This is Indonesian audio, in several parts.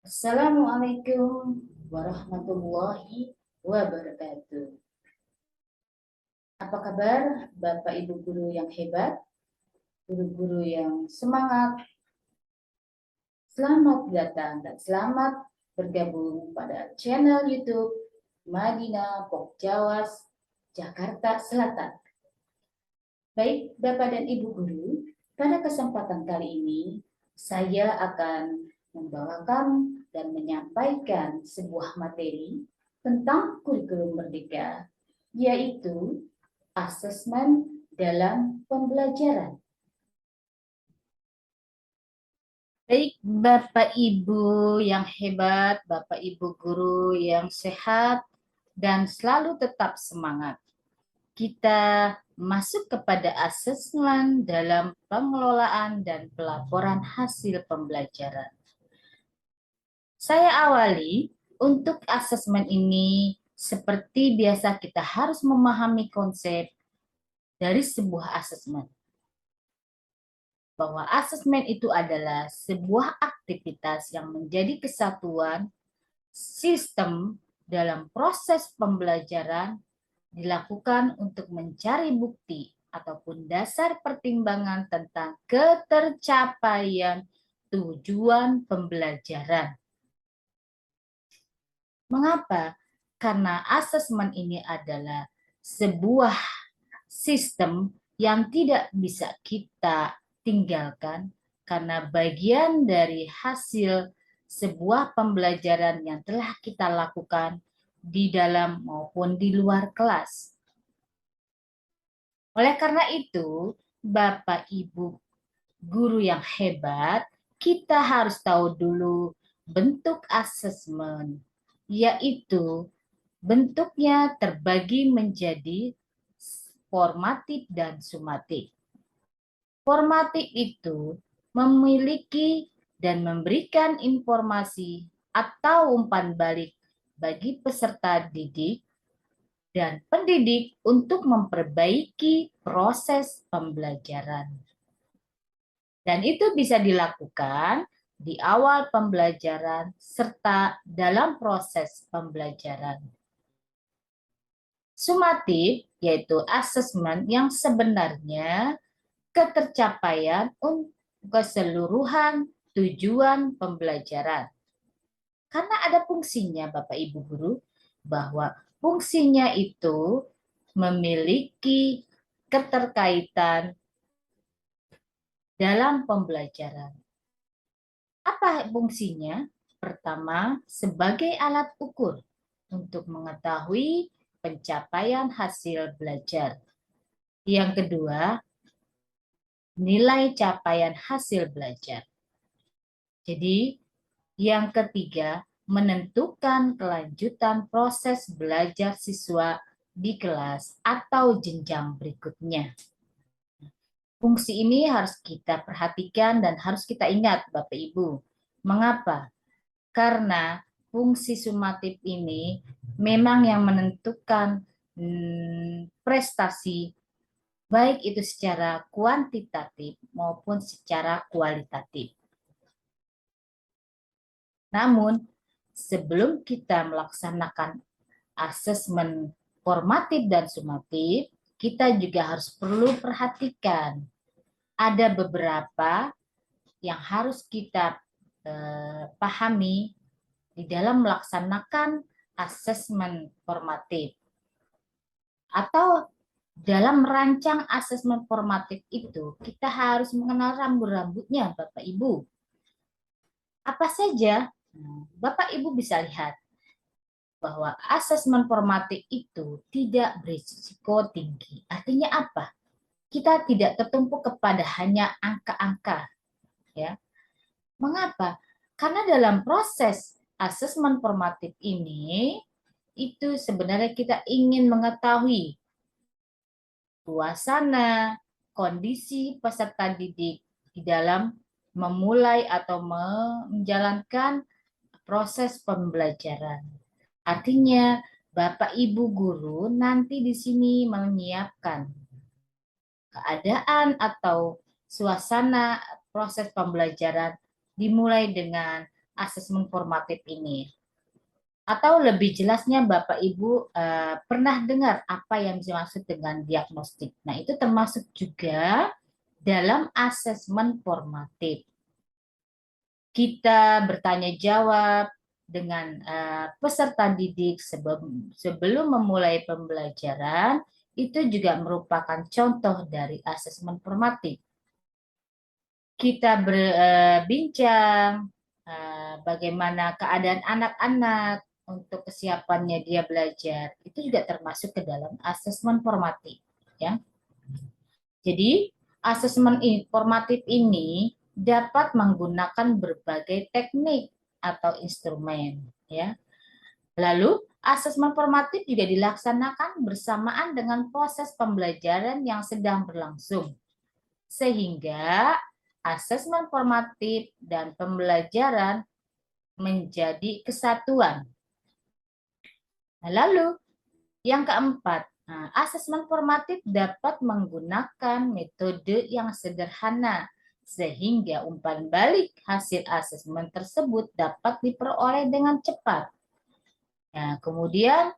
Assalamualaikum warahmatullahi wabarakatuh. Apa kabar Bapak Ibu guru yang hebat, guru-guru yang semangat? Selamat datang dan selamat bergabung pada channel YouTube Madinah Pokjawas Jakarta Selatan. Baik Bapak dan Ibu guru, pada kesempatan kali ini saya akan membawakan dan menyampaikan sebuah materi tentang kurikulum merdeka, yaitu asesmen dalam pembelajaran. Baik Bapak Ibu yang hebat, Bapak Ibu guru yang sehat, dan selalu tetap semangat. Kita masuk kepada asesmen dalam pengelolaan dan pelaporan hasil pembelajaran. Saya awali untuk asesmen ini seperti biasa kita harus memahami konsep dari sebuah asesmen. Bahwa asesmen itu adalah sebuah aktivitas yang menjadi kesatuan sistem dalam proses pembelajaran dilakukan untuk mencari bukti ataupun dasar pertimbangan tentang ketercapaian tujuan pembelajaran. Mengapa? Karena asesmen ini adalah sebuah sistem yang tidak bisa kita tinggalkan karena bagian dari hasil sebuah pembelajaran yang telah kita lakukan di dalam maupun di luar kelas. Oleh karena itu, Bapak Ibu guru yang hebat, kita harus tahu dulu bentuk asesmen, yaitu bentuknya terbagi menjadi formatif dan sumatif. Formatif itu memiliki dan memberikan informasi atau umpan balik bagi peserta didik dan pendidik untuk memperbaiki proses pembelajaran. Dan itu bisa dilakukan di awal pembelajaran serta dalam proses pembelajaran. Sumatif yaitu asesmen yang sebenarnya ketercapaian untuk keseluruhan tujuan pembelajaran. Karena ada fungsinya Bapak Ibu Guru, bahwa fungsinya itu memiliki keterkaitan dalam pembelajaran. Apa fungsinya? Pertama, sebagai alat ukur untuk mengetahui pencapaian hasil belajar. Yang kedua, nilai capaian hasil belajar. Jadi, yang ketiga, menentukan kelanjutan proses belajar siswa di kelas atau jenjang berikutnya. Fungsi ini harus kita perhatikan dan harus kita ingat, Bapak Ibu. Mengapa? Karena fungsi sumatif ini memang yang menentukan prestasi, baik itu secara kuantitatif maupun secara kualitatif. Namun, sebelum kita melaksanakan asesmen formatif dan sumatif, kita juga harus perlu perhatikan ada beberapa yang harus kita pahami di dalam melaksanakan asesmen formatif. Atau dalam merancang asesmen formatif itu, kita harus mengenal rambut-rambutnya, Bapak Ibu. Apa saja? Bapak Ibu bisa lihat bahwa asesmen formatif itu tidak berisiko tinggi. Artinya apa? Kita tidak tertumpu kepada hanya angka-angka, ya. Mengapa? Karena dalam proses asesmen formatif ini itu sebenarnya kita ingin mengetahui suasana, kondisi peserta didik di dalam memulai atau menjalankan proses pembelajaran. Artinya, Bapak Ibu guru nanti di sini menyiapkan keadaan atau suasana proses pembelajaran dimulai dengan asesmen formatif ini? Atau lebih jelasnya Bapak Ibu pernah dengar apa yang dimaksud dengan diagnostik? Nah, itu termasuk juga dalam asesmen formatif. Kita bertanya jawab dengan peserta didik sebelum memulai pembelajaran, itu juga merupakan contoh dari asesmen formatif. Kita berbincang bagaimana keadaan anak-anak untuk kesiapannya dia belajar, itu juga termasuk ke dalam asesmen formatif, ya. Jadi, asesmen formatif ini dapat menggunakan berbagai teknik atau instrumen, ya. Lalu, asesmen formatif juga dilaksanakan bersamaan dengan proses pembelajaran yang sedang berlangsung. Sehingga asesmen formatif dan pembelajaran menjadi kesatuan. Nah, lalu, yang keempat, asesmen formatif dapat menggunakan metode yang sederhana sehingga umpan balik hasil asesmen tersebut dapat diperoleh dengan cepat. Nah, kemudian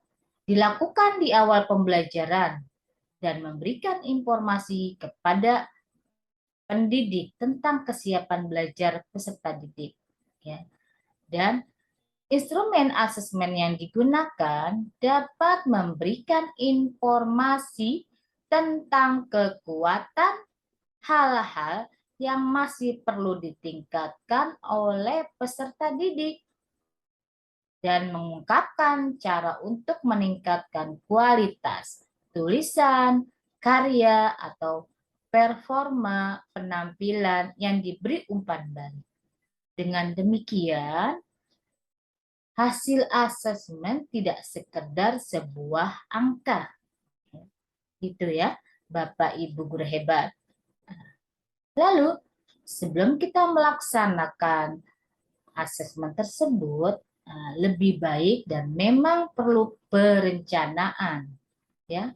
dilakukan di awal pembelajaran dan memberikan informasi kepada pendidik tentang kesiapan belajar peserta didik. Ya. Dan instrumen asesmen yang digunakan dapat memberikan informasi tentang kekuatan hal-hal yang masih perlu ditingkatkan oleh peserta didik dan mengungkapkan cara untuk meningkatkan kualitas tulisan, karya, atau performa penampilan yang diberi umpan balik. Dengan demikian, hasil asesmen tidak sekedar sebuah angka. Gitu ya, Bapak Ibu guru hebat. Lalu, sebelum kita melaksanakan asesmen tersebut, lebih baik dan memang perlu perencanaan. Ya.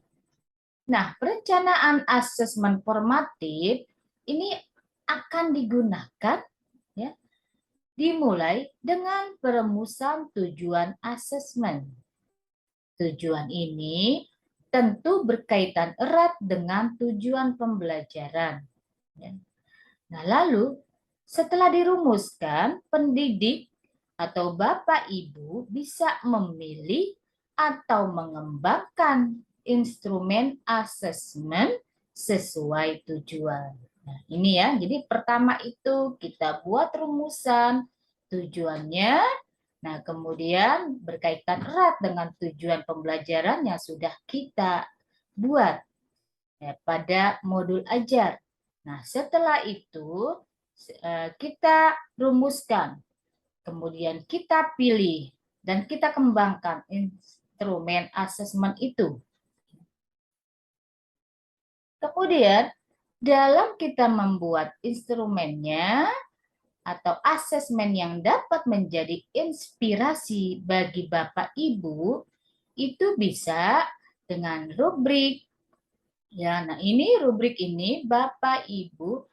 Nah, perencanaan asesmen formatif ini akan digunakan ya, dimulai dengan perumusan tujuan asesmen. Tujuan ini tentu berkaitan erat dengan tujuan pembelajaran. Ya. Nah, lalu setelah dirumuskan, pendidik atau Bapak Ibu bisa memilih atau mengembangkan instrumen asesmen sesuai tujuan. Nah, ini ya, jadi pertama itu kita buat rumusan tujuannya. Nah, kemudian berkaitan erat dengan tujuan pembelajaran yang sudah kita buat ya, pada modul ajar. Nah, setelah itu kita rumuskan, kemudian kita pilih dan kita kembangkan instrumen asesmen itu. Kemudian, dalam kita membuat instrumennya atau asesmen yang dapat menjadi inspirasi bagi Bapak Ibu, itu bisa dengan rubrik. Ya, nah ini rubrik ini Bapak Ibu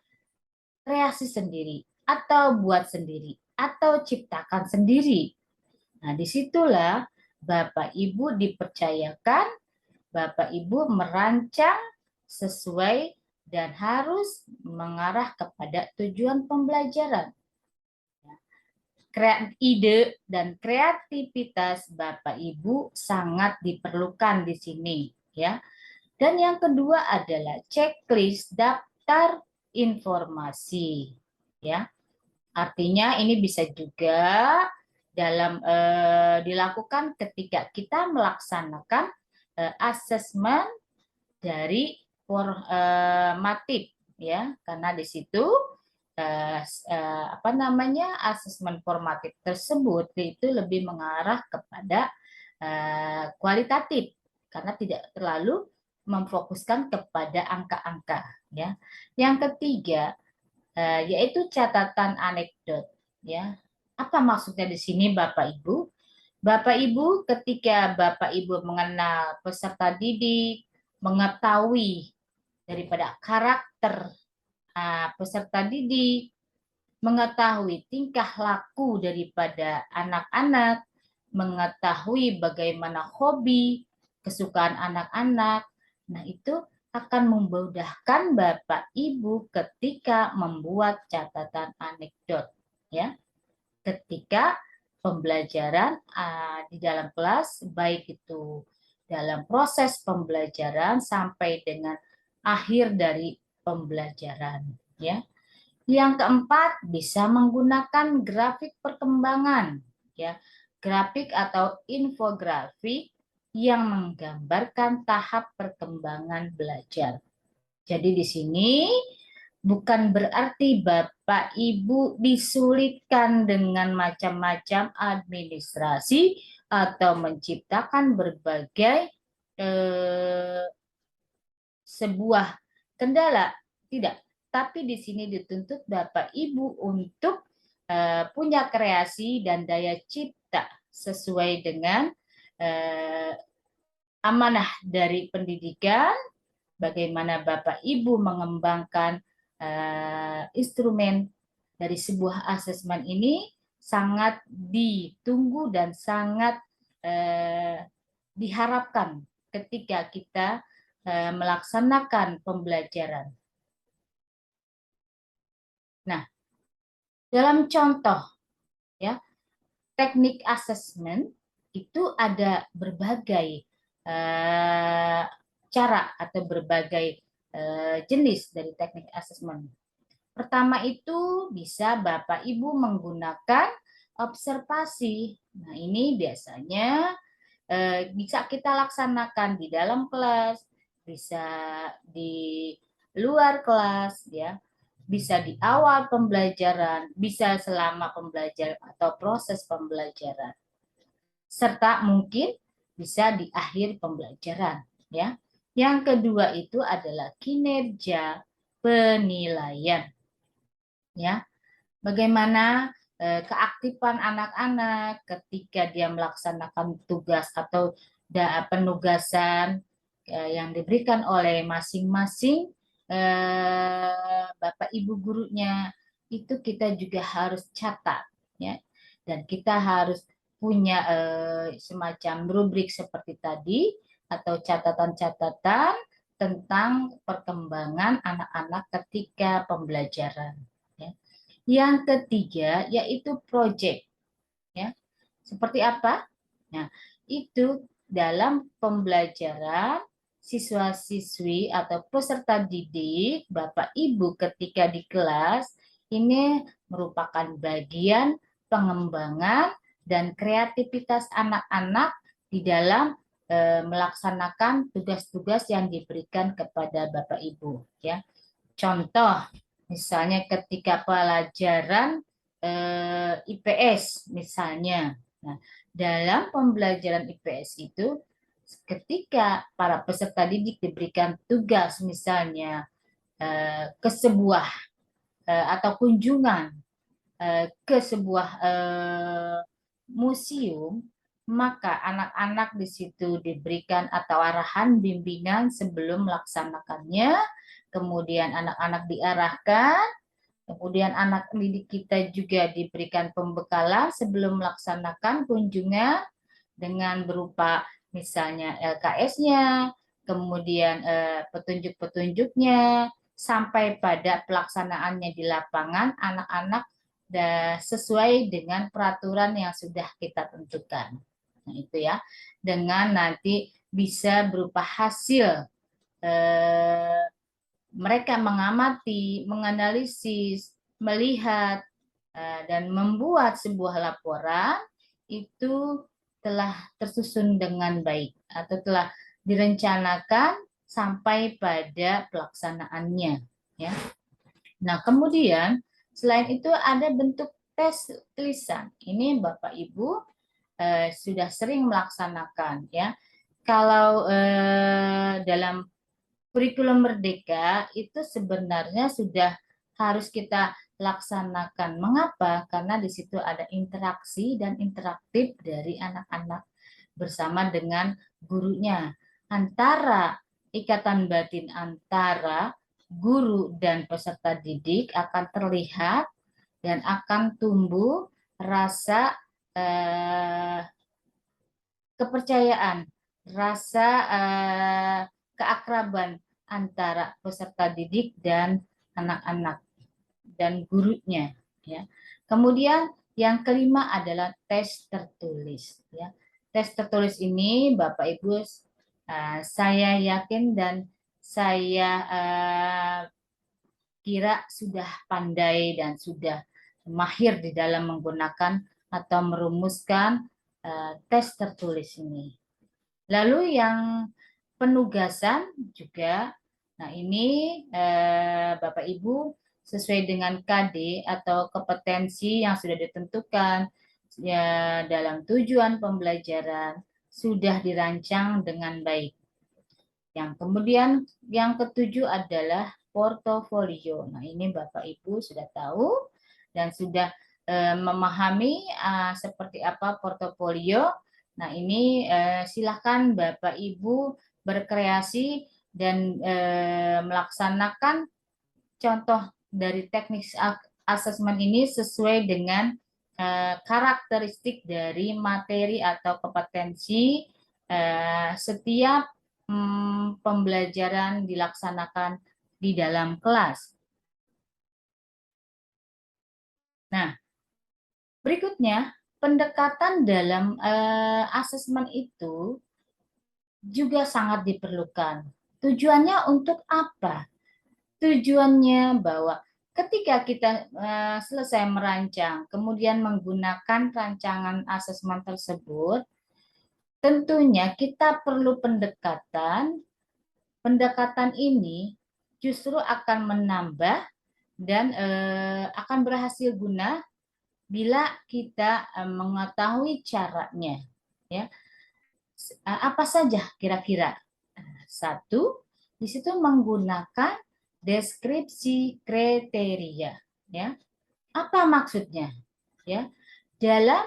kreasi sendiri atau buat sendiri atau ciptakan sendiri. Nah, disitulah Bapak Ibu dipercayakan, Bapak Ibu merancang sesuai dan harus mengarah kepada tujuan pembelajaran. Ide dan kreativitas Bapak Ibu sangat diperlukan di sini, ya. Dan yang kedua adalah checklist daftar informasi, ya. Artinya ini bisa juga dalam dilakukan ketika kita melaksanakan asesmen dari formatif, ya, karena di situ asesmen formatif tersebut itu lebih mengarah kepada kualitatif karena tidak terlalu memfokuskan kepada angka-angka, ya. Yang ketiga yaitu catatan anekdot, ya. Apa maksudnya di sini Bapak Ibu? Bapak Ibu ketika Bapak Ibu mengenal peserta didik, mengetahui daripada karakter peserta didik, mengetahui tingkah laku daripada anak-anak, mengetahui bagaimana hobi, kesukaan anak-anak. Nah, itu akan memudahkan Bapak Ibu ketika membuat catatan anekdot, ya. Ketika pembelajaran di dalam kelas, baik itu dalam proses pembelajaran sampai dengan akhir dari pembelajaran, ya. Yang keempat, bisa menggunakan grafik perkembangan, ya. Grafik atau infografik yang menggambarkan tahap perkembangan belajar. Jadi di sini bukan berarti Bapak Ibu disulitkan dengan macam-macam administrasi atau menciptakan berbagai sebuah kendala, tidak. Tapi di sini dituntut Bapak Ibu untuk punya kreasi dan daya cipta sesuai dengan amanah dari pendidikan, bagaimana Bapak Ibu mengembangkan instrumen dari sebuah asesmen ini sangat ditunggu dan sangat diharapkan ketika kita melaksanakan pembelajaran. Nah, dalam contoh ya, teknik asesmen itu ada berbagai cara atau berbagai jenis dari teknik asesmen. Pertama itu bisa Bapak Ibu menggunakan observasi. Nah, ini biasanya bisa kita laksanakan di dalam kelas, bisa di luar kelas, ya, bisa di awal pembelajaran, bisa selama pembelajaran atau proses pembelajaran, serta mungkin bisa di akhir pembelajaran, ya. Yang kedua itu adalah kinerja penilaian, ya. Bagaimana keaktifan anak-anak ketika dia melaksanakan tugas atau penugasan yang diberikan oleh masing-masing Bapak Ibu gurunya, itu kita juga harus catat, ya. Dan kita harus punya semacam rubrik seperti tadi atau catatan-catatan tentang perkembangan anak-anak ketika pembelajaran. Yang ketiga yaitu project, ya. Seperti apa? Nah, itu dalam pembelajaran siswa-siswi atau peserta didik Bapak Ibu ketika di kelas ini merupakan bagian pengembangan dan kreativitas anak-anak di dalam melaksanakan tugas-tugas yang diberikan kepada Bapak Ibu, ya. Contoh, misalnya ketika pelajaran IPS misalnya. Nah, dalam pembelajaran IPS itu ketika para peserta didik diberikan tugas misalnya ke sebuah atau kunjungan ke sebuah museum, maka anak-anak di situ diberikan atau arahan bimbingan sebelum melaksanakannya. Kemudian anak-anak diarahkan, kemudian anak didik kita juga diberikan pembekalan sebelum melaksanakan kunjungan dengan berupa misalnya LKS-nya, kemudian petunjuk-petunjuknya, sampai pada pelaksanaannya di lapangan anak-anak sesuai dengan peraturan yang sudah kita tentukan. Nah, itu ya, dengan nanti bisa berupa hasil mereka mengamati, menganalisis, melihat, dan membuat sebuah laporan itu telah tersusun dengan baik atau telah direncanakan sampai pada pelaksanaannya, ya. Nah, kemudian selain itu ada bentuk tes tulisan. Ini Bapak Ibu sudah sering melaksanakan, ya. Kalau dalam kurikulum Merdeka itu sebenarnya sudah harus kita laksanakan. Mengapa? Karena di situ ada interaksi dan interaktif dari anak-anak bersama dengan gurunya. Antara ikatan batin antara guru dan peserta didik akan terlihat dan akan tumbuh rasa kepercayaan, rasa keakraban antara peserta didik dan anak-anak dan gurunya, ya. Kemudian yang kelima adalah tes tertulis, ya. Tes tertulis ini Bapak Ibu, saya yakin dan saya kira sudah pandai dan sudah mahir di dalam menggunakan atau merumuskan tes tertulis ini. Lalu yang penugasan juga, nah ini Bapak Ibu sesuai dengan KD atau kompetensi yang sudah ditentukan ya, dalam tujuan pembelajaran sudah dirancang dengan baik. Yang kemudian yang ketujuh adalah portofolio. Nah ini Bapak Ibu sudah tahu dan sudah memahami seperti apa portofolio. Nah ini silakan Bapak Ibu berkreasi dan melaksanakan contoh dari teknik asesmen ini sesuai dengan karakteristik dari materi atau kompetensi setiap pembelajaran dilaksanakan di dalam kelas. Nah, berikutnya pendekatan dalam asesmen itu juga sangat diperlukan. Tujuannya untuk apa? Tujuannya bahwa ketika kita selesai merancang, kemudian menggunakan rancangan asesmen tersebut, tentunya kita perlu pendekatan. Pendekatan ini justru akan menambah dan akan berhasil guna bila kita mengetahui caranya. Ya, apa saja kira-kira? Satu, di situ menggunakan deskripsi kriteria. Ya, apa maksudnya? Ya, dalam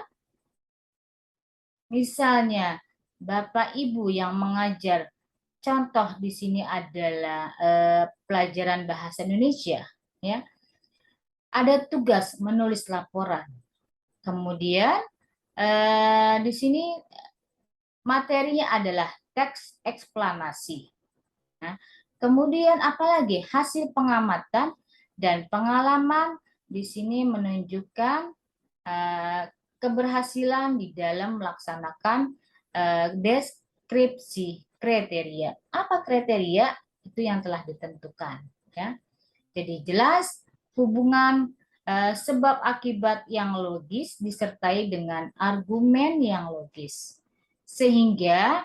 misalnya Bapak Ibu yang mengajar, contoh di sini adalah pelajaran bahasa Indonesia, ya. Ada tugas menulis laporan. Kemudian di sini materinya adalah teks eksplanasi. Nah, kemudian apalagi hasil pengamatan dan pengalaman di sini menunjukkan keberhasilan di dalam melaksanakan deskripsi kriteria. Apa kriteria? Itu yang telah ditentukan. Ya. Jadi jelas hubungan sebab akibat yang logis disertai dengan argumen yang logis. Sehingga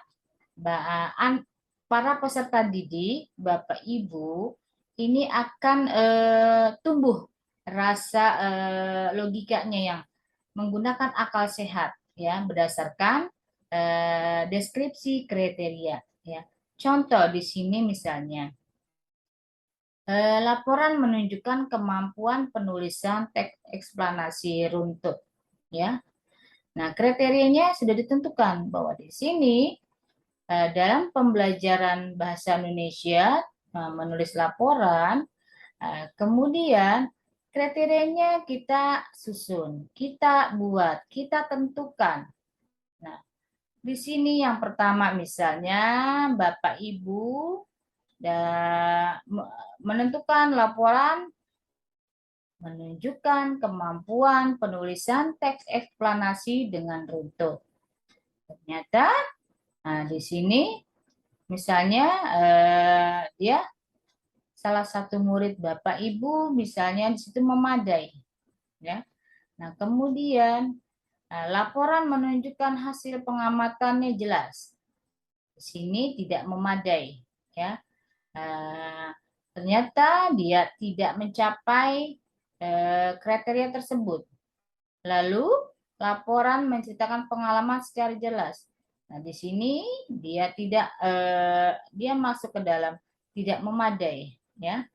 para peserta didik, Bapak Ibu, ini akan tumbuh rasa logikanya yang menggunakan akal sehat ya berdasarkan deskripsi kriteria ya. Contoh di sini misalnya laporan menunjukkan kemampuan penulisan teks eksplanasi runtut ya. Nah, kriterianya sudah ditentukan bahwa di sini dalam pembelajaran bahasa Indonesia menulis laporan, kemudian kriterianya kita susun, kita buat, kita tentukan. Nah, di sini yang pertama misalnya Bapak Ibu menentukan laporan menunjukkan kemampuan penulisan teks eksplanasi dengan runtut. Ternyata di sini misalnya dia salah satu murid Bapak Ibu misalnya di situ memadai ya. Nah, kemudian laporan menunjukkan hasil pengamatannya jelas. Di sini tidak memadai ya. Ternyata dia tidak mencapai kriteria tersebut. Lalu laporan menceritakan pengalaman secara jelas. Nah, di sini dia tidak dia masuk ke dalam tidak memadai ya.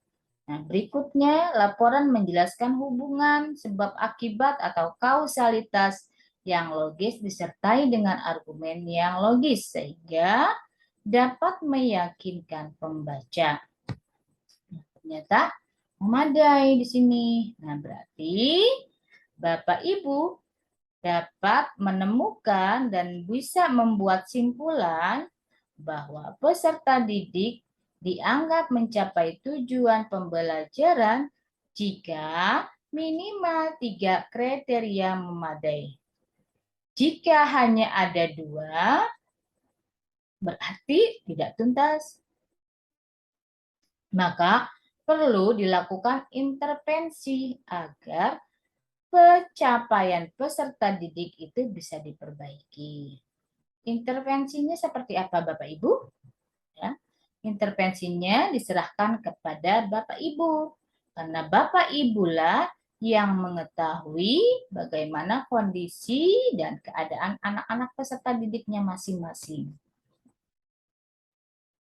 Nah, berikutnya laporan menjelaskan hubungan sebab akibat atau kausalitas yang logis disertai dengan argumen yang logis sehingga dapat meyakinkan pembaca. Nah, ternyata memadai di sini. Nah, berarti Bapak Ibu dapat menemukan dan bisa membuat simpulan bahwa peserta didik dianggap mencapai tujuan pembelajaran jika minimal 3 kriteria memadai. Jika hanya ada 2, berarti tidak tuntas. Maka perlu dilakukan intervensi agar pencapaian peserta didik itu bisa diperbaiki. Intervensinya seperti apa Bapak Ibu? Ya. Intervensinya diserahkan kepada Bapak Ibu. Karena Bapak Ibulah yang mengetahui bagaimana kondisi dan keadaan anak-anak peserta didiknya masing-masing.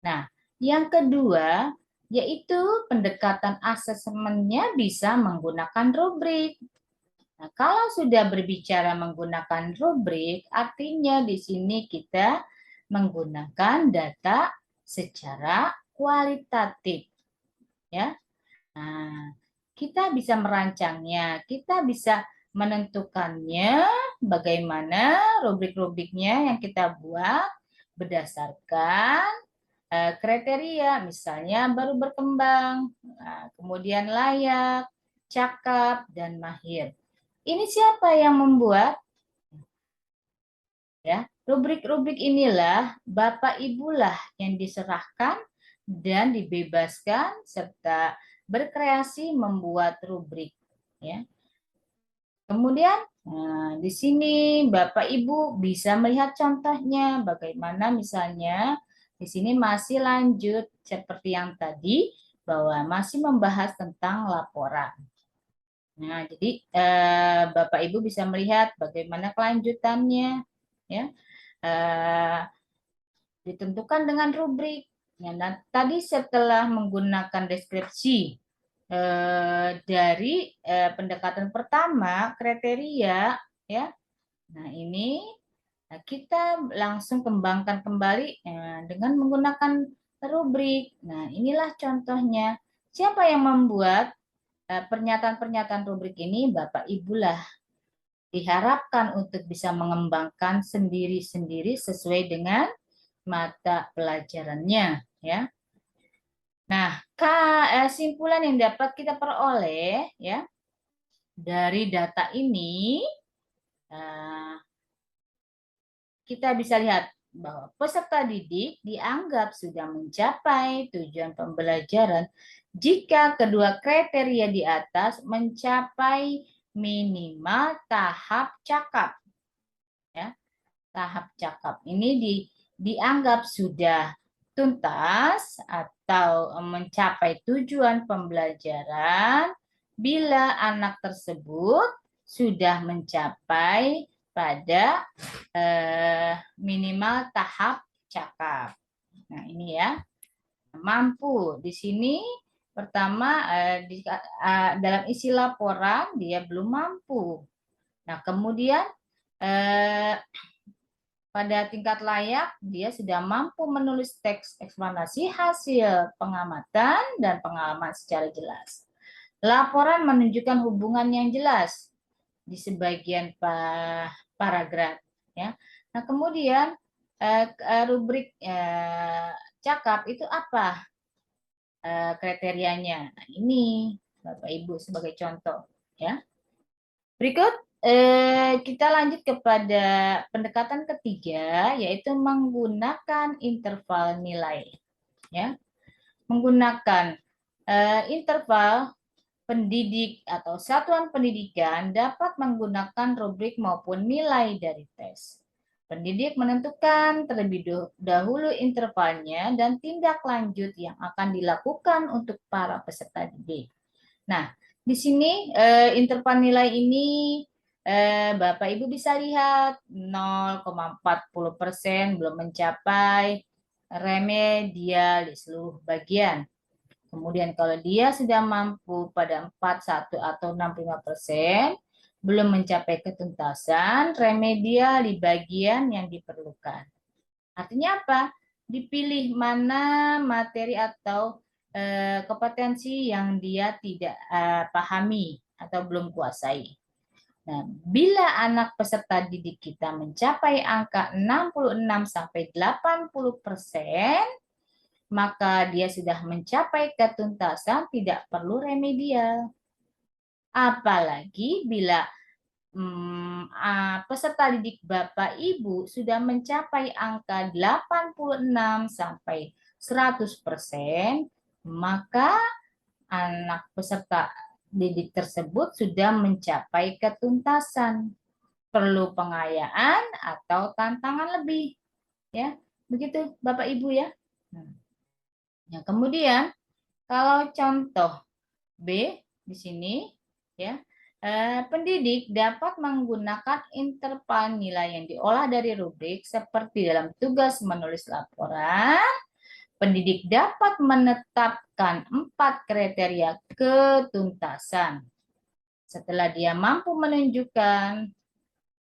Nah, yang kedua yaitu pendekatan asesmennya bisa menggunakan rubrik. Nah, kalau sudah berbicara menggunakan rubrik, artinya di sini kita menggunakan data secara kualitatif, ya. Nah, kita bisa merancangnya, kita bisa menentukannya bagaimana rubrik-rubriknya yang kita buat berdasarkan kriteria, misalnya baru berkembang, kemudian layak, cakap, dan mahir. Ini siapa yang membuat? Ya, rubrik-rubrik inilah Bapak Ibulah yang diserahkan dan dibebaskan serta berkreasi membuat rubrik. Ya. Kemudian di sini Bapak Ibu bisa melihat contohnya bagaimana misalnya di sini masih lanjut seperti yang tadi bahwa masih membahas tentang laporan. Nah, jadi Bapak Ibu bisa melihat bagaimana kelanjutannya, ya. Ditentukan dengan rubrik. Ya, nah, tadi setelah menggunakan deskripsi dari pendekatan pertama kriteria, ya. Nah, ini kita langsung kembangkan kembali dengan menggunakan rubrik. Nah, inilah contohnya. Siapa yang membuat pernyataan-pernyataan rubrik ini? Bapak Ibulah. Diharapkan untuk bisa mengembangkan sendiri-sendiri sesuai dengan mata pelajarannya, ya. Nah, kesimpulan yang dapat kita peroleh ya dari data ini, kita bisa lihat bahwa peserta didik dianggap sudah mencapai tujuan pembelajaran jika kedua kriteria di atas mencapai minimal tahap cakap. Ya, tahap cakap ini dianggap sudah tuntas atau mencapai tujuan pembelajaran bila anak tersebut sudah mencapai pada minimal tahap cakap. Nah, ini ya. Mampu. Di sini pertama dalam isi laporan dia belum mampu. Nah, kemudian pada tingkat layak dia sudah mampu menulis teks eksplanasi hasil pengamatan dan pengalaman secara jelas. Laporan menunjukkan hubungan yang jelas di sebagian paragraf, ya. Nah, kemudian rubrik cakap itu apa kriterianya? Nah, ini Bapak Ibu sebagai contoh, ya. Berikut kita lanjut kepada pendekatan ketiga, yaitu menggunakan interval nilai. Ya, menggunakan interval pendidik atau satuan pendidikan dapat menggunakan rubrik maupun nilai dari tes. Pendidik menentukan terlebih dahulu intervalnya dan tindak lanjut yang akan dilakukan untuk para peserta didik. Nah, di sini interval nilai ini Bapak Ibu bisa lihat 0,40% belum mencapai remedial di seluruh bagian. Kemudian kalau dia sudah mampu pada 41 atau 65%, belum mencapai ketuntasan, remedial di bagian yang diperlukan. Artinya apa? Dipilih mana materi atau kompetensi yang dia tidak pahami atau belum kuasai. Nah, bila anak peserta didik kita mencapai angka 66 sampai 80%, maka dia sudah mencapai ketuntasan, tidak perlu remedial. Apalagi bila peserta didik Bapak Ibu sudah mencapai angka 86 sampai 100%, maka anak peserta didik tersebut sudah mencapai ketuntasan. Perlu pengayaan atau tantangan lebih. Ya, begitu Bapak Ibu ya. Nah, kemudian kalau contoh B di sini ya, pendidik dapat menggunakan interval nilai yang diolah dari rubrik seperti dalam tugas menulis laporan. Pendidik dapat menetapkan 4 kriteria ketuntasan. Setelah dia mampu menunjukkan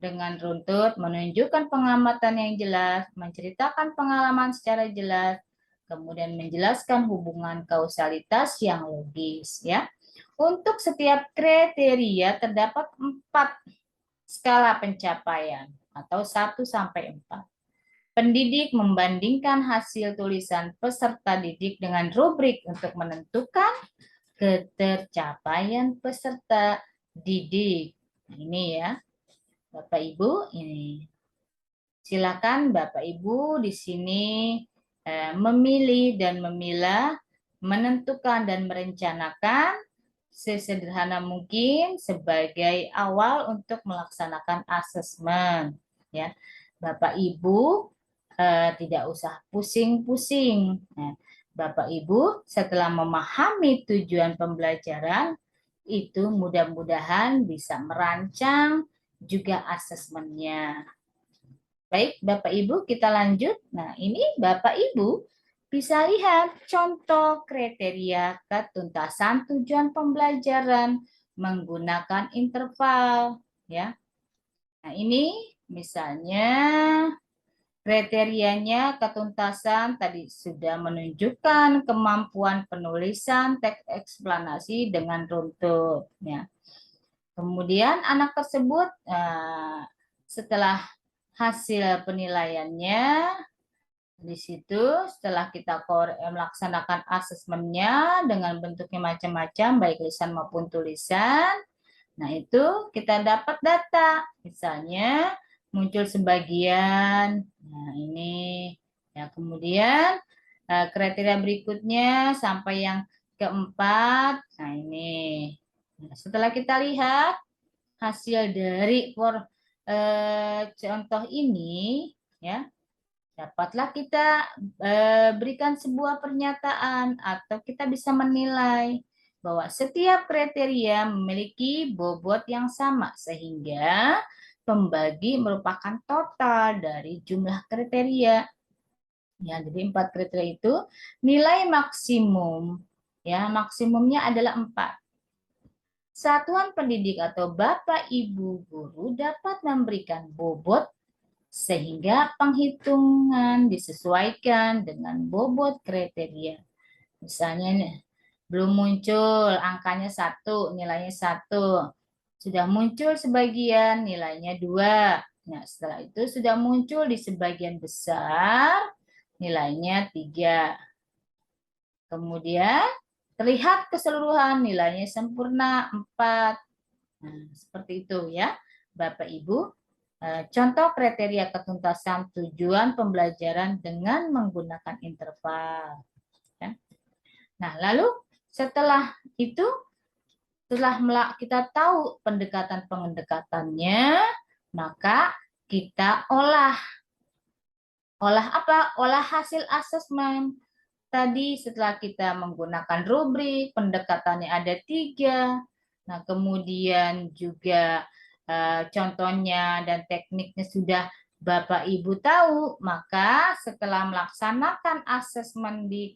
dengan runtut, menunjukkan pengamatan yang jelas, menceritakan pengalaman secara jelas, kemudian menjelaskan hubungan kausalitas yang logis, ya. Untuk setiap kriteria terdapat 4 skala pencapaian atau 1 sampai 4. Pendidik membandingkan hasil tulisan peserta didik dengan rubrik untuk menentukan ketercapaian peserta didik. Nah, ini ya, Bapak Ibu, ini. Silakan Bapak Ibu di sini memilih dan memilah, menentukan dan merencanakan sesederhana mungkin sebagai awal untuk melaksanakan asesmen. Ya, Bapak Ibu tidak usah pusing-pusing. Nah, Bapak Ibu setelah memahami tujuan pembelajaran itu mudah-mudahan bisa merancang juga asesmennya. Baik, Bapak Ibu kita lanjut. Nah, ini Bapak Ibu bisa lihat contoh kriteria ketuntasan tujuan pembelajaran menggunakan interval. Ya. Nah, ini misalnya kriterianya ketuntasan tadi sudah menunjukkan kemampuan penulisan teks eksplanasi dengan runtut. Ya. Kemudian anak tersebut setelah hasil penilaiannya, di situ setelah kita melaksanakan asesmennya dengan bentuknya macam-macam, baik lisan maupun tulisan, nah itu kita dapat data. Misalnya muncul sebagian, nah ini ya, kemudian kriteria berikutnya sampai yang keempat, nah ini. Nah, setelah kita lihat hasil dari contoh ini, ya dapatlah kita berikan sebuah pernyataan atau kita bisa menilai bahwa setiap kriteria memiliki bobot yang sama sehingga pembagi merupakan total dari jumlah kriteria. Ya, jadi 4 kriteria itu nilai maksimum. Ya, maksimumnya adalah 4. Satuan pendidik atau Bapak Ibu guru dapat memberikan bobot sehingga penghitungan disesuaikan dengan bobot kriteria. Misalnya nih, belum muncul angkanya 1, nilainya 1. Sudah muncul sebagian, nilainya 2. Nah, setelah itu sudah muncul di sebagian besar, nilainya 3. Kemudian terlihat keseluruhan, nilainya sempurna 4. Nah, seperti itu ya, Bapak Ibu. Contoh kriteria ketuntasan tujuan pembelajaran dengan menggunakan interval. Nah, lalu setelah itu, setelah kita tahu pendekatan-pendekatannya, maka kita olah. Olah apa? Olah hasil asesmen. Tadi setelah kita menggunakan rubrik, pendekatannya ada 3. Nah, kemudian juga contohnya dan tekniknya sudah Bapak Ibu tahu, maka setelah melaksanakan asesmen di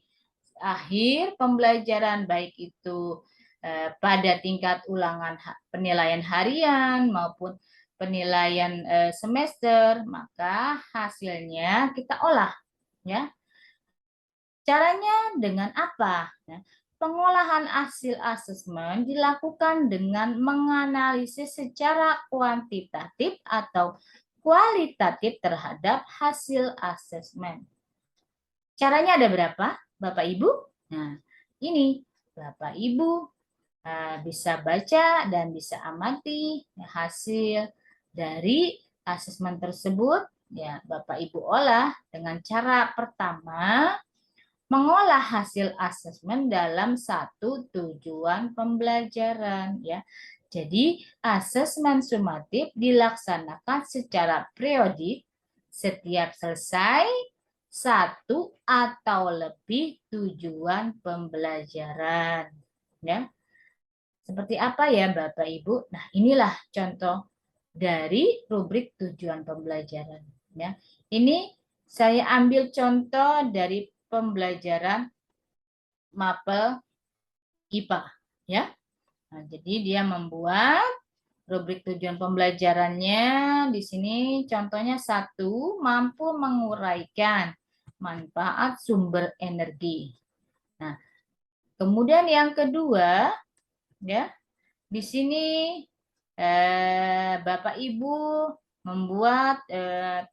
akhir pembelajaran, baik itu pada tingkat ulangan penilaian harian maupun penilaian semester, maka hasilnya kita olah, ya. Caranya dengan apa? Nah, pengolahan hasil asesmen dilakukan dengan menganalisis secara kuantitatif atau kualitatif terhadap hasil asesmen. Caranya ada berapa, Bapak Ibu? Nah, ini Bapak Ibu bisa baca dan bisa amati hasil dari asesmen tersebut. Ya, Bapak Ibu olah dengan cara pertama, mengolah hasil asesmen dalam satu tujuan pembelajaran ya. Jadi, asesmen sumatif dilaksanakan secara periodik setiap selesai satu atau lebih tujuan pembelajaran ya. Seperti apa ya Bapak Ibu? Nah, inilah contoh dari rubrik tujuan pembelajaran ya. Ini saya ambil contoh dari pembelajaran mapel IPA ya. Nah, jadi dia membuat rubrik tujuan pembelajarannya di sini contohnya 1, mampu menguraikan manfaat sumber energi. Nah, kemudian yang kedua ya, di sini Bapak Ibu membuat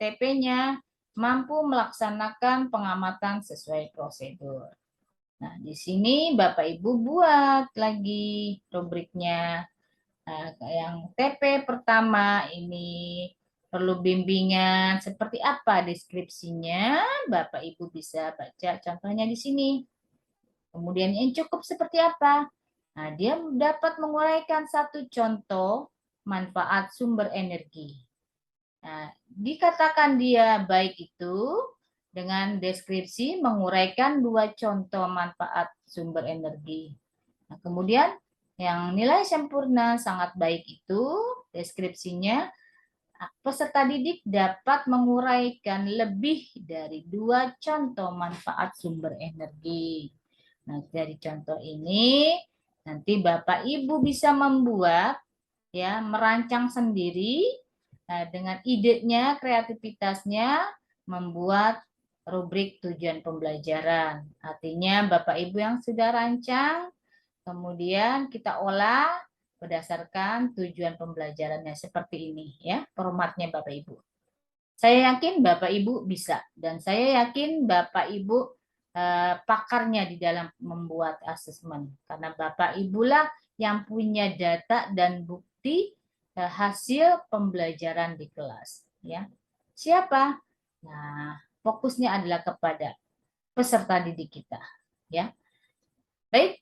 TP-nya mampu melaksanakan pengamatan sesuai prosedur. Nah, di sini Bapak Ibu buat lagi rubriknya. Nah, yang TP pertama ini perlu bimbingan seperti apa deskripsinya, Bapak Ibu bisa baca contohnya di sini. Kemudian yang cukup seperti apa? Nah, dia dapat menguraikan satu contoh manfaat sumber energi. Nah, dikatakan dia baik itu dengan deskripsi menguraikan 2 contoh manfaat sumber energi. Nah, kemudian yang nilai sempurna sangat baik itu deskripsinya peserta didik dapat menguraikan lebih dari 2 contoh manfaat sumber energi. Nah, dari contoh ini nanti Bapak Ibu bisa membuat ya, merancang sendiri dengan idenya, kreativitasnya membuat rubrik tujuan pembelajaran. Artinya Bapak Ibu yang sudah rancang, kemudian kita olah berdasarkan tujuan pembelajarannya seperti ini ya, formatnya Bapak Ibu. Saya yakin Bapak Ibu bisa dan saya yakin Bapak Ibu pakarnya di dalam membuat asesmen karena Bapak Ibulah yang punya data dan bukti hasil pembelajaran di kelas ya. Siapa? Nah, fokusnya adalah kepada peserta didik kita ya. Baik,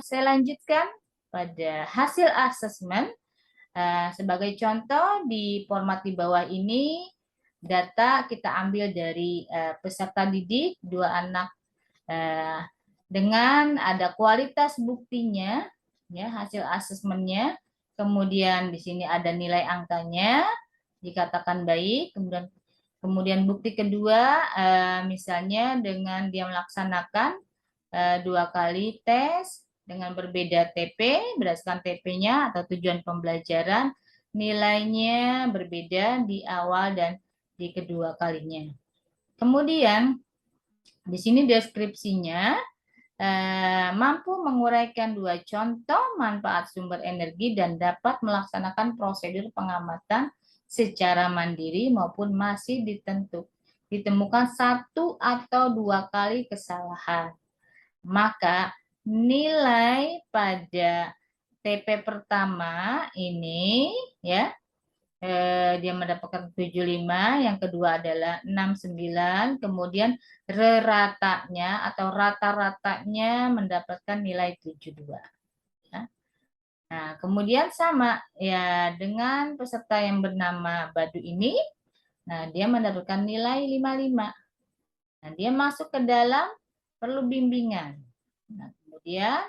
saya lanjutkan pada hasil asesmen. Sebagai contoh di format di bawah ini data kita ambil dari peserta didik 2 anak dengan ada kualitas buktinya ya, hasil asesmennya, kemudian di sini ada nilai angkanya dikatakan baik, kemudian bukti kedua misalnya dengan dia melaksanakan 2 kali tes dengan berbeda TP, berdasarkan TP-nya atau tujuan pembelajaran, nilainya berbeda di awal dan di kedua kalinya. Kemudian, di sini deskripsinya, mampu menguraikan 2 contoh manfaat sumber energi dan dapat melaksanakan prosedur pengamatan secara mandiri maupun masih ditemukan 1 atau 2 kali kesalahan. Maka nilai pada TP pertama ini ya dia mendapatkan 75, yang kedua adalah 69, kemudian ratanya atau rata-ratanya mendapatkan nilai 72 ya. Nah, kemudian sama ya dengan peserta yang bernama Badu ini, nah dia mendapatkan nilai 55. Nah, dia masuk ke dalam perlu bimbingan. Nah, kemudian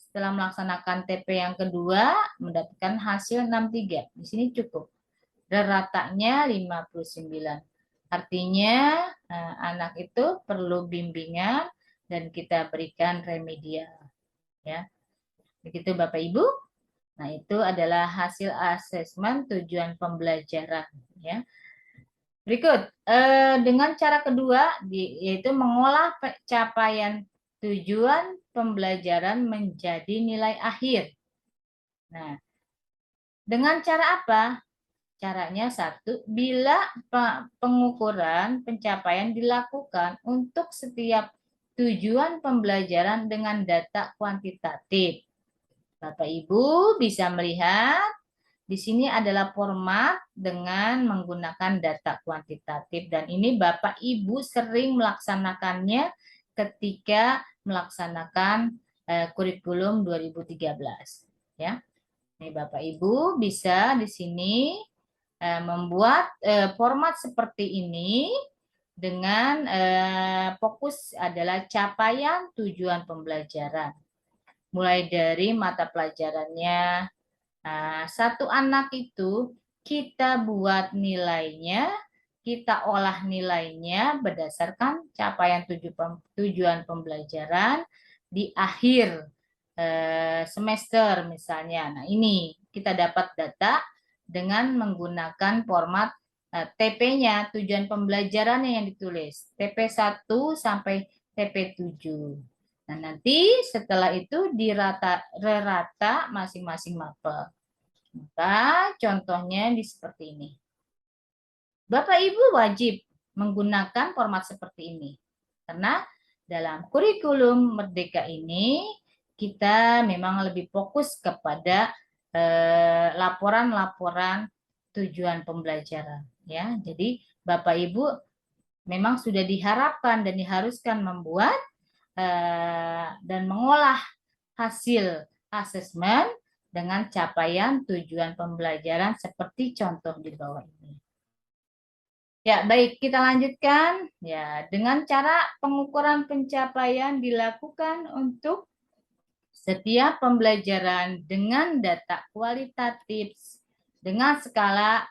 setelah melaksanakan TP yang kedua, mendapatkan hasil 63. Di sini cukup. Dan ratanya 59. Artinya anak itu perlu bimbingan dan kita berikan remedial. Ya. Begitu Bapak Ibu. Nah, itu adalah hasil asesmen tujuan pembelajaran. Ya. Berikut, dengan cara kedua, yaitu mengolah capaian tujuan pembelajaran menjadi nilai akhir. Nah, dengan cara apa? Caranya satu, bila pengukuran pencapaian dilakukan untuk setiap tujuan pembelajaran dengan data kuantitatif. Bapak Ibu bisa melihat di sini adalah format dengan menggunakan data kuantitatif dan ini Bapak Ibu sering melaksanakannya ketika melaksanakan kurikulum 2013 ya. Ini Bapak Ibu bisa di sini membuat format seperti ini dengan fokus adalah capaian tujuan pembelajaran. Mulai dari mata pelajarannya, satu anak itu kita buat nilainya, kita olah nilainya berdasarkan capaian tujuan pembelajaran di akhir semester misalnya. Nah, ini kita dapat data dengan menggunakan format TP-nya, tujuan pembelajarannya yang ditulis. TP1 sampai TP7. Nah, nanti setelah itu dirata masing-masing mapel. Maka contohnya di seperti ini. Bapak Ibu wajib menggunakan format seperti ini. Karena dalam kurikulum Merdeka ini kita memang lebih fokus kepada laporan-laporan tujuan pembelajaran ya. Jadi Bapak Ibu memang sudah diharapkan dan diharuskan membuat dan mengolah hasil asesmen dengan capaian tujuan pembelajaran seperti contoh di bawah ini. Ya, baik, kita lanjutkan. Ya, dengan cara pengukuran pencapaian dilakukan untuk setiap pembelajaran dengan data kualitatif dengan skala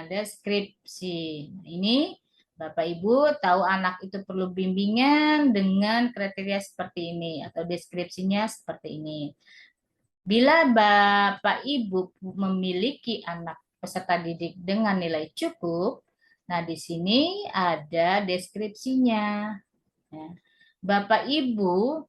deskripsi. Ini Bapak Ibu tahu anak itu perlu bimbingan dengan kriteria seperti ini atau deskripsinya seperti ini. Bila Bapak Ibu memiliki anak peserta didik dengan nilai cukup, nah di sini ada deskripsinya. Ya. Bapak Ibu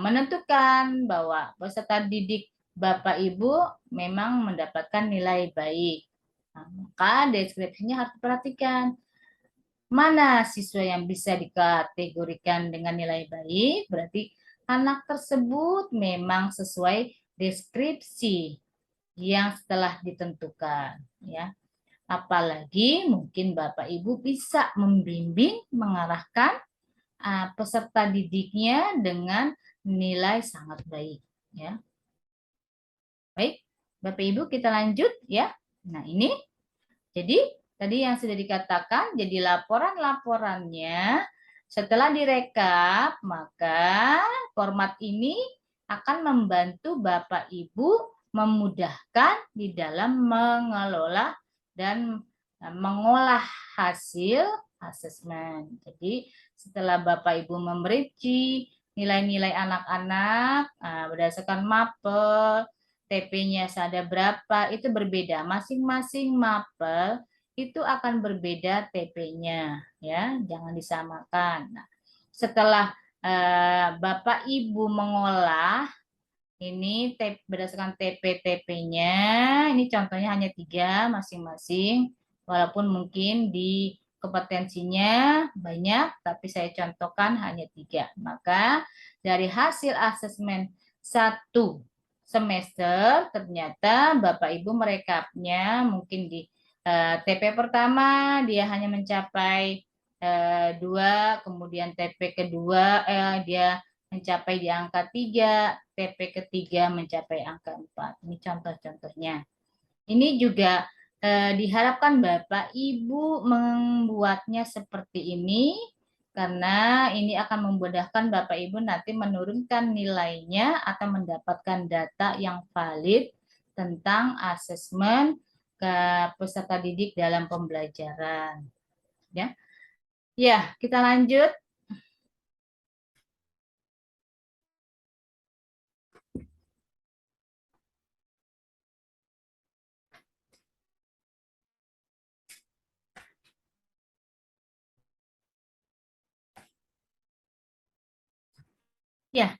menentukan bahwa peserta didik Bapak Ibu memang mendapatkan nilai baik. Nah, maka deskripsinya harus diperhatikan. Mana siswa yang bisa dikategorikan dengan nilai baik, berarti anak tersebut memang sesuai deskripsi yang setelah ditentukan. Ya. Apalagi mungkin Bapak Ibu bisa membimbing, mengarahkan peserta didiknya dengan nilai sangat baik. Ya. Baik, Bapak Ibu kita lanjut ya. Nah ini, jadi tadi yang sudah dikatakan, jadi laporan-laporannya setelah direkap, maka format ini akan membantu Bapak Ibu memudahkan di dalam mengelola dan mengolah hasil asesmen. Jadi setelah Bapak Ibu memerinci nilai-nilai anak-anak berdasarkan mapel, TP-nya ada berapa, itu berbeda. Masing-masing mapel itu akan berbeda TP-nya, ya, jangan disamakan. Nah, setelah Bapak Ibu mengolah ini berdasarkan TP-TP-nya, ini contohnya hanya 3 masing-masing, walaupun mungkin di kompetensinya banyak, tapi saya contohkan hanya 3. Maka dari hasil asesmen 1 semester, ternyata Bapak Ibu merekapnya mungkin di TP pertama dia hanya mencapai 2, kemudian TP kedua dia mencapai di angka 3, TP ketiga mencapai angka 4. Ini contoh-contohnya. Ini juga diharapkan Bapak Ibu membuatnya seperti ini karena ini akan memudahkan Bapak Ibu nanti menurunkan nilainya atau mendapatkan data yang valid tentang asesmen ke peserta didik dalam pembelajaran. Ya, ya kita lanjut. Ya,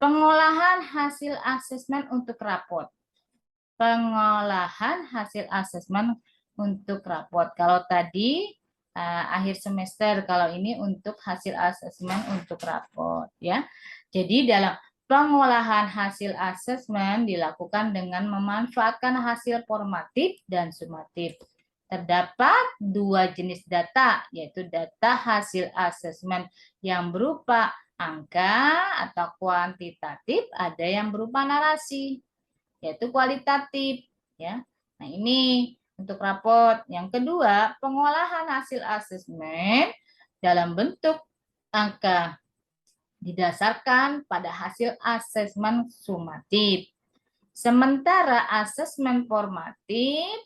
pengolahan hasil asesmen untuk raport. Pengolahan hasil asesmen untuk raport. Kalau tadi akhir semester, kalau ini untuk hasil asesmen untuk raport, ya. Jadi dalam pengolahan hasil asesmen dilakukan dengan memanfaatkan hasil formatif dan sumatif. Terdapat dua jenis data, yaitu data hasil asesmen yang berupa angka atau kuantitatif, ada yang berupa narasi, yaitu kualitatif, ya. Nah, ini untuk raport. Yang kedua, pengolahan hasil asesmen dalam bentuk angka didasarkan pada hasil asesmen sumatif. Sementara asesmen formatif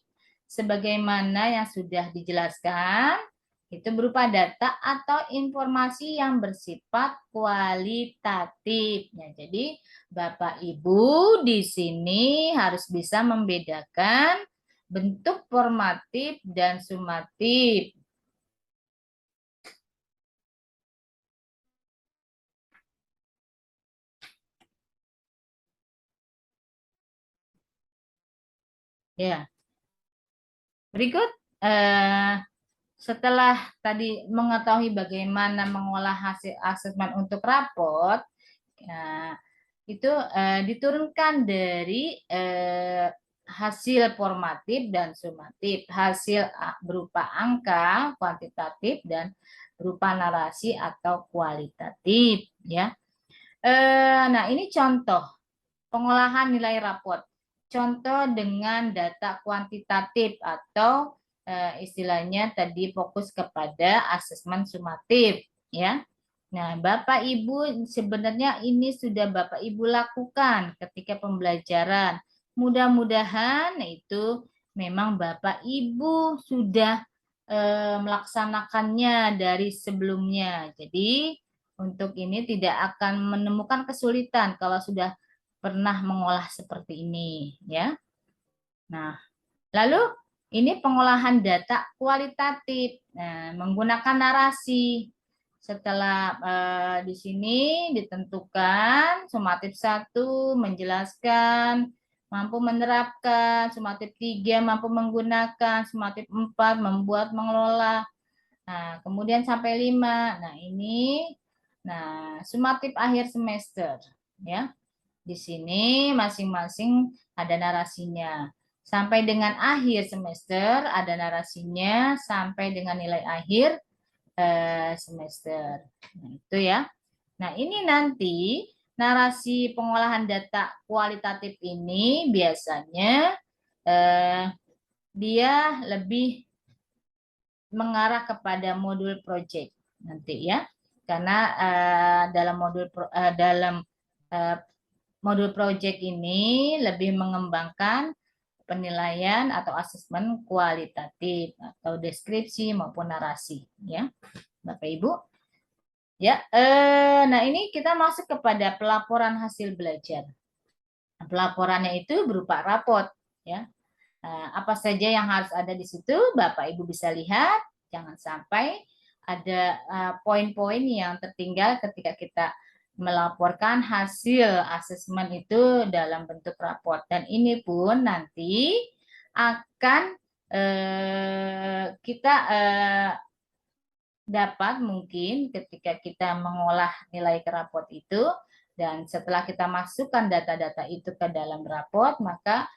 sebagaimana yang sudah dijelaskan itu berupa data atau informasi yang bersifat kualitatif. Ya, jadi Bapak Ibu di sini harus bisa membedakan bentuk formatif dan sumatif. Ya, berikut setelah tadi mengetahui bagaimana mengolah hasil asesmen untuk raport, itu diturunkan dari hasil formatif dan sumatif, hasil berupa angka kuantitatif dan berupa narasi atau kualitatif, ya. Nah, ini contoh pengolahan nilai raport. Contoh dengan data kuantitatif atau istilahnya tadi fokus kepada asesmen sumatif, ya. Nah, Bapak Ibu sebenarnya ini sudah Bapak Ibu lakukan ketika pembelajaran. Mudah-mudahan itu memang Bapak Ibu sudah melaksanakannya dari sebelumnya. Jadi untuk ini tidak akan menemukan kesulitan kalau sudah pernah mengolah seperti ini, ya. Nah, lalu ini pengolahan data kualitatif, menggunakan narasi. Setelah di sini ditentukan sumatif 1 menjelaskan, mampu menerapkan, sumatif 3 mampu menggunakan, sumatif 4 membuat, mengelola. Nah, kemudian sampai 5. Nah, ini sumatif akhir semester, ya. Di sini masing-masing ada narasinya. Sampai dengan akhir semester ada narasinya sampai dengan nilai akhir semester. Nah, itu ya. Nah, ini nanti narasi pengolahan data kualitatif ini biasanya dia lebih mengarah kepada modul project nanti, ya. Karena dalam modul project ini lebih mengembangkan penilaian atau asesmen kualitatif atau deskripsi maupun narasi, ya, Bapak Ibu. Ya, nah ini kita masuk kepada pelaporan hasil belajar. Pelaporannya itu berupa raport, ya. Apa saja yang harus ada di situ, Bapak Ibu bisa lihat. Jangan sampai ada poin-poin yang tertinggal ketika kita melaporkan hasil asesmen itu dalam bentuk raport. Dan ini pun nanti akan kita dapat mungkin ketika kita mengolah nilai ke raport itu, dan setelah kita masukkan data-data itu ke dalam raport, maka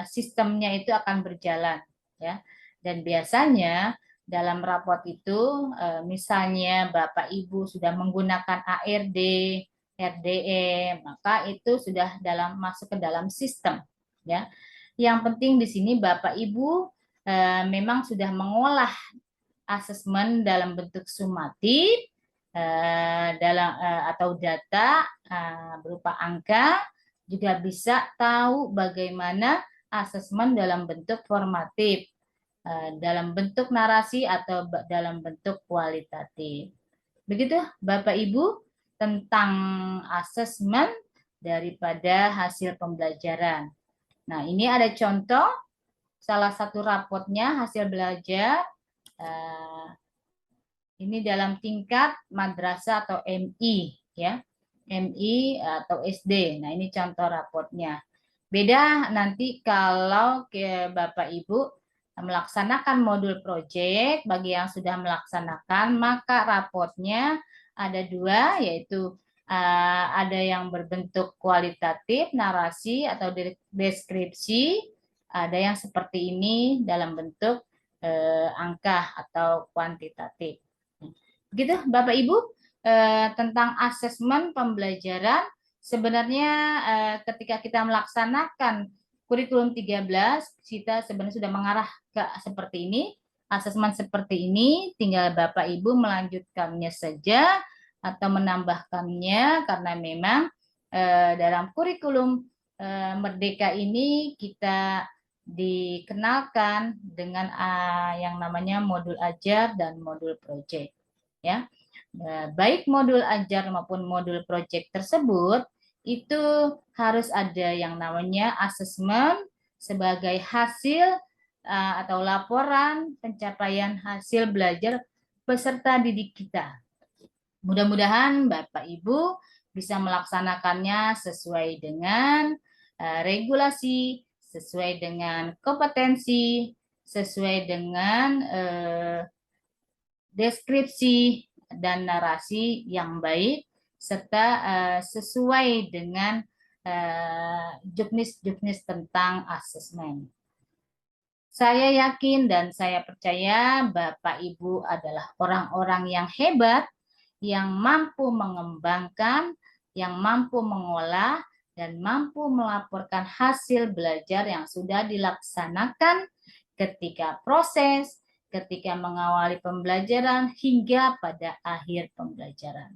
sistemnya itu akan berjalan, ya. Dan biasanya dalam raport itu misalnya Bapak Ibu sudah menggunakan ARD, RDE, maka itu sudah masuk ke dalam sistem, ya. Yang penting di sini Bapak Ibu memang sudah mengolah asesmen dalam bentuk sumatif atau data berupa angka, juga bisa tahu bagaimana asesmen dalam bentuk formatif, dalam bentuk narasi atau dalam bentuk kualitatif. Begitu Bapak Ibu tentang asesmen daripada hasil pembelajaran. Nah, ini ada contoh salah satu rapotnya hasil belajar. Ini dalam tingkat madrasah atau MI, ya. MI atau SD. Nah, ini contoh rapotnya. Beda nanti kalau ke Bapak Ibu melaksanakan modul project, bagi yang sudah melaksanakan, maka rapotnya ada dua, yaitu ada yang berbentuk kualitatif, narasi atau deskripsi, ada yang seperti ini dalam bentuk angka atau kuantitatif. Begitu Bapak Ibu, tentang asesmen pembelajaran. Sebenarnya ketika kita melaksanakan kurikulum 13, kita sebenarnya sudah mengarah ke seperti ini, asesmen seperti ini, tinggal Bapak Ibu melanjutkannya saja atau menambahkannya, karena memang dalam kurikulum Merdeka ini kita dikenalkan dengan yang namanya modul ajar dan modul project. Ya, baik modul ajar maupun modul project tersebut itu harus ada yang namanya asesmen sebagai hasil atau laporan pencapaian hasil belajar peserta didik kita. Mudah-mudahan Bapak Ibu bisa melaksanakannya sesuai dengan regulasi, sesuai dengan kompetensi, sesuai dengan deskripsi dan narasi yang baik, serta sesuai dengan juknis-juknis tentang asesmen. Saya yakin dan saya percaya Bapak Ibu adalah orang-orang yang hebat, yang mampu mengembangkan, yang mampu mengolah, dan mampu melaporkan hasil belajar yang sudah dilaksanakan ketika proses, ketika mengawali pembelajaran, hingga pada akhir pembelajaran.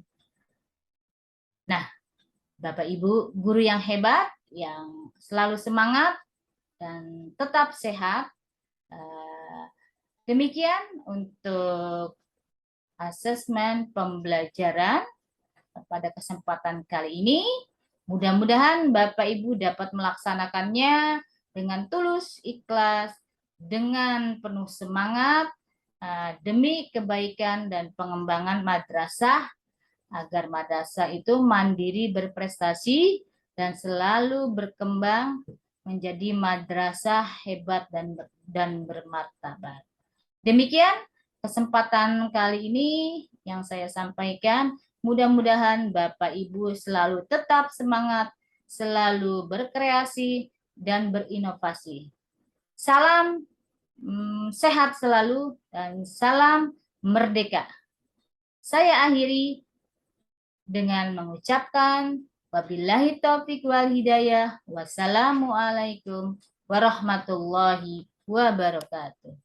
Nah, Bapak Ibu guru yang hebat, yang selalu semangat, dan tetap sehat. Demikian untuk asesmen pembelajaran pada kesempatan kali ini. Mudah-mudahan Bapak Ibu dapat melaksanakannya dengan tulus, ikhlas, dengan penuh semangat, demi kebaikan dan pengembangan madrasah, agar madrasah itu mandiri berprestasi dan selalu berkembang menjadi madrasah hebat dan bermartabat. Demikian kesempatan kali ini yang saya sampaikan. Mudah-mudahan Bapak Ibu selalu tetap semangat, selalu berkreasi, dan berinovasi. Salam sehat selalu dan salam merdeka. Saya akhiri dengan mengucapkan wabillahi taufiq wal hidayah. Wassalamualaikum warahmatullahi wabarakatuh.